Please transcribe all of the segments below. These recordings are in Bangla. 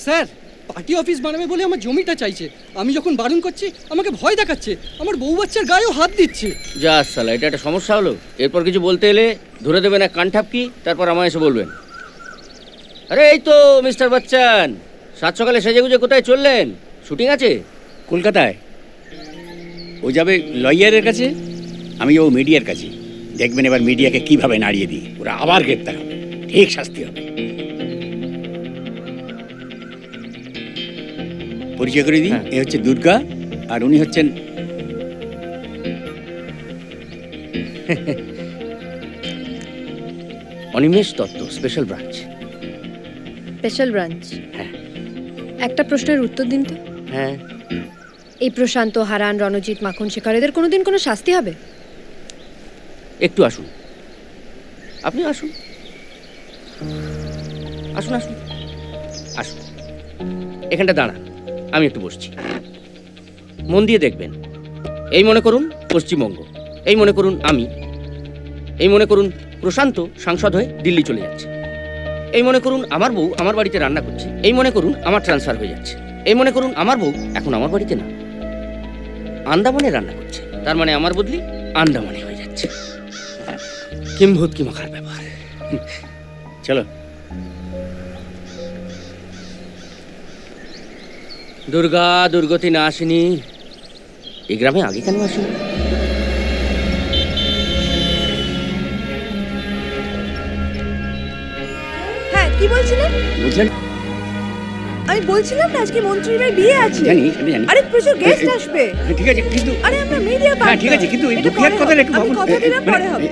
স্যার, পার্টি অফিস বানাবে বলে আমার জমিটা চাইছে। আমি যখন বারণ করছি আমাকে ভয় দেখাচ্ছে, আমার বউ বাচ্চার গায়েও হাত দিচ্ছে। যা সালা, এটা একটা সমস্যা হলো। এরপর কিছু বলতে এলে ধরে দেবেন এক কানঠাপকি, তারপর আমায় এসে বলবেন। আরে এই তো মিস্টার বচ্চন, সাত সকালে সেজেগুজে কোথায় চললেন? শুটিং আছে কলকাতায়। ও যাবে লয়ারের কাছে, আমি যাবো মিডিয়ার কাছে। দেখবেন এবার মিডিয়াকে কিভাবে নাড়িয়ে দিই। ওরা আবার গ্রেপ্তার হবে, ঠিক শাস্তি হবে। পরিচয় করে দিই, এ হচ্ছে দুর্গা আর উনি হচ্ছেন Animesh Dutta, special branch. Special branch? হ্যাঁ। একটা প্রশ্নের উত্তর দিন তো। হ্যাঁ। এই প্রশান্ত, হারান, রণজিৎ, মাখন, শেখর, এদের কোনোদিন কোনো শাস্তি হবে? একটু আসুন, আপনি আসুন, আসুন আসুন আসুন, এখানটা দাঁড়ান, আমি একটু বসছি। মন দিয়ে দেখবেন। এই মনে করুন পশ্চিমবঙ্গ, এই মনে করুন আমি, এই মনে করুন প্রশান্ত সাংসদ হয়ে দিল্লি চলে যাচ্ছে, এই মনে করুন আমার বউ আমার বাড়িতে রান্না করছে, এই মনে করুন আমার ট্রান্সফার হয়ে যাচ্ছে, এই মনে করুন আমার বউ এখন আমার বাড়িতে না, আন্দামানে রান্না করছে, তার মানে আমার বদলি আন্দামানে হয়ে যাচ্ছে। কিম্ভূত কি মাখার ব্যাপার। চলো। দুর্গা দুর্গতি না আসেনি, এই গ্রামে আগে কেন আসেনি? হ্যাঁ, কি বলছিলেন? বুঝলেন? আমি বলছিলাম না আজকে মন্ত্রীর বাড়ি বিয়ে আছে। জানি জানি। আরে প্রচুর গেস্ট আসবে। ঠিক আছে, কিন্তু আরে আমরা মিডিয়া পার্টনার। হ্যাঁ ঠিক আছে, কিন্তু এই এটা দুঃখের পরে কথা হবে। একটু আমি ভাবুন। কথা দিলাম পরে হবে।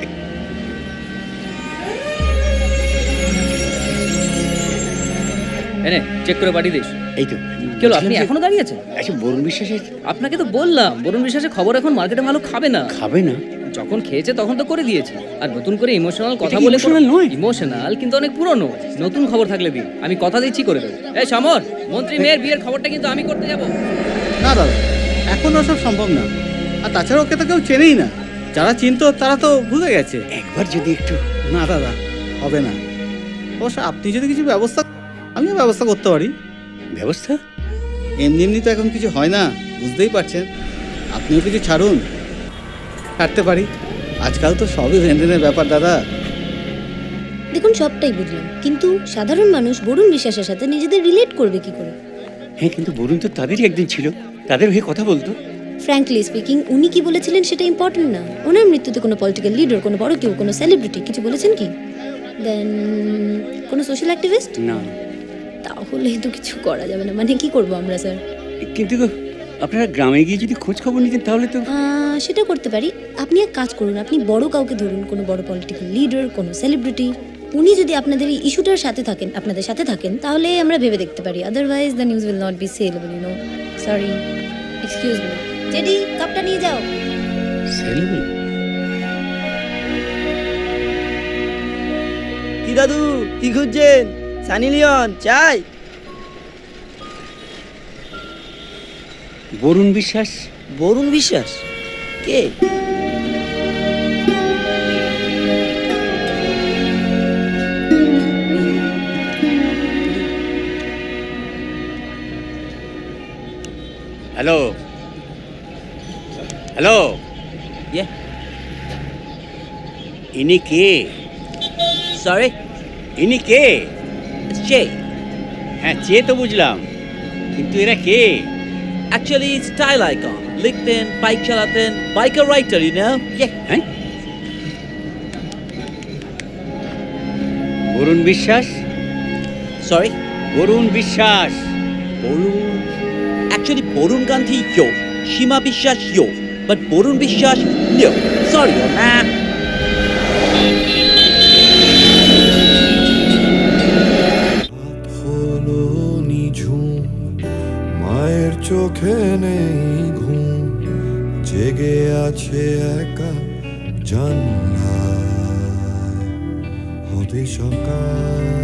এনে চেক করে পাঠিয়ে দিস। এই তো কি হলো, আপনি এখনো দাঁড়িয়ে আছেন? আচ্ছা, বরুণ বিশ্বাসের আপনাকে তো বললাম বরুণ বিশ্বাসের খবর এখন মার্কেটে ভালো খাবে না। খাবে না? যখন খেয়েছে তখন তো করে দিয়েছে, আর নতুন করে ইমোশনাল কথা এটা বলে emotional নয়। ইমোশনাল কিন্তু অনেক পুরনো। নতুন খবর থাকলে দিন, আমি কথা দিচ্ছি করে দেবো। এই সমর, মন্ত্রী মেয়ের বিয়ের খবরটা কিন্তু আমি করতে যাব। না দাদা, এখন ওসব সম্ভব না। আর তাছাড়া ওকে তো কেউ চেনেই না, যারা চিনতো তারা তো ভুলে গেছে। একবার যদি একটু। না দাদা, হবে না। অবশ্য আপনি যদি কিছু ব্যবস্থা, আমিও ব্যবস্থা করতে পারি। ব্যবস্থা? এমনি এমনি তো এখন কিছু হয় না, বুঝতেই পারছেন। আপনিও কিছু ছাড়ুন, ছাড়তে পারি। আজকাল তো সবই লেনদেনের ব্যাপার দাদা। দেখুন, সবটাই বুঝলাম, কিন্তু সাধারণ মানুষ বরুণ বিশ্বাসের সাথে নিজেদের রিলেট করবে কি করে? হ্যাঁ, কিন্তু বরুণ তো তাদেরই একদিন ছিল, তাদের হয়ে কথা বলতো। ফ্র্যাঙ্কলি স্পিকিং, উনি কি বলেছিলেন সেটা ইম্পর্টেন্ট না। ওনার মৃত্যুতে কোনো পলিটিক্যাল লিডার, কোনো বড় কেউ, কোনো সেলিব্রিটি কিছু বলেছেন কি? দেন কোনো সোশ্যাল অ্যাক্টিভিস্ট? না। তাহলে তো কিছু করা যাবে না। মানে কি করবো আমরা স্যার? কিন্তু আপনারা গ্রামে গিয়ে যদি খোঁজ খবর নিতেন তাহলে তো। সেটা করতে পারি। আপনি এক কাজ করুন, আপনি বড় কাউকে ধরুন, কোনো বড় পলিটিক্যাল লিডার, কোনো সেলিব্রিটি। উনি যদি আপনাদের এই ইস্যুটার সাথে থাকেন, আপনাদের সাথে থাকেন, তাহলে আমরা ভেবে দেখতে পারি। Otherwise the news will not be saleable, you know. Sorry, excuse me. J D, কাপটা নিয়ে যাও। সেলেবল? কি দাদু, কি খুঁজছেন? সানি লিওন চাই? বরুণ বিশ্বাস। বরুণ বিশ্বাস কে? হ্যালো হ্যালো, ইনি কে? সরি, ইনি কে? চে। হ্যাঁ, চে তো বুঝলাম, কিন্তু এরা কে? Actually style icon. লিখতেন, বাইক চালাতেন, বাইকার রাইটার, ইউ নো। হ্যাঁ, Varun Biswas. Sorry, Varun Biswas. Varun. Actually Varun Gandhi yo, Seema Biswas yo, but Varun বিশ্বাস নো। Sorry ma'am. হলো নিঝুম, মায়ের চোখে নেই ঘুম, জেগে আছে একা জানলায়, হবে সকাল।